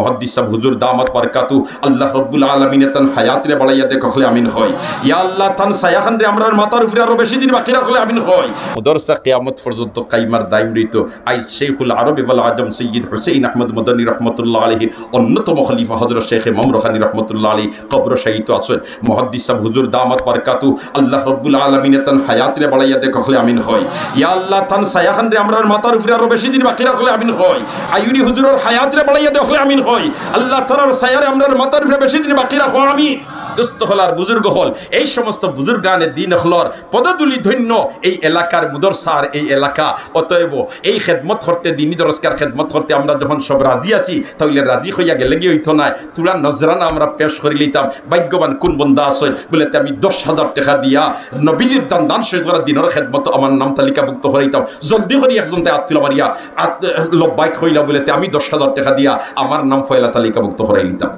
মুহাদ্দিস সাহেব হুজুর দামাত বারকাতু আল্লাহ রব্বুল আলামিন তান হায়াত রে বাড়াইয়া দে কখলে আমিন হয় ইয়া আল্লাহ তান সায়াখান রে আমরার মাথার উপরে আরো বেশি দিন বাকি রাখলে আমিন হয় মুদরসা কিয়ামত পর্যন্ত কাইমার দাইম রইতো আই শেখুল আরব ওয়াল আজম সৈয়দ হুসাইন আহমদ মদনী রহমতুল্লাহ আলাইহি অন্যতম খলিফা হযরত শেখ ইমাম রুহানি রহমতুল্লাহ আলাইহি কবর শাহিদ আছেন মুহাদ্দিস সাহেব হুজুর দামাত বারকাতু আল্লাহ রব্বুল আলামিন তান হায়াত রে বাড়াইয়া দে কখলে আমিন হয় ইয়া আল্লাহ তান সায়াখান রে আমরার মাথার উপরে আরো বেশি দিন বাকি রাখলে আমিন হয় আইউরি হুজুরের হায়াত রে বাড়াইয়া দে কখলে আমিন হয় আল্লাহ তাআলার সায়ারে আমরার মাথার উপরে বেশি দিন বাকি রাখো আমিন দুস্থ হলার বুজুর্গ হল এই সমস্ত বুজুর্গানে দিন হলর পদতুলি ধন্য এই এলাকার মুদরসার এই এলাকা অতএব এই খেদমত করতে দিনী দরজকার খেদমত করতে আমরা যখন সব রাজি আছি তাহলে রাজি হইয়া গেলে গিয়ে হইতো না তুলা নজরানা আমরা পেশ করে লইতাম ভাগ্যবান কোন বন্দা আসেন বলে আমি 10,000 টাকা দিয়া নবীজির দান শহীদ করার দিনের খেদমত আমার নাম তালিকাভুক্ত করাইতাম জলদি করে একজন আত্মীয় মারিয়া লব্বাইক হইলা বলে আমি 10,000 টাকা দিয়া আমার নাম ফয়লা তালিকাভুক্ত করাই নিতাম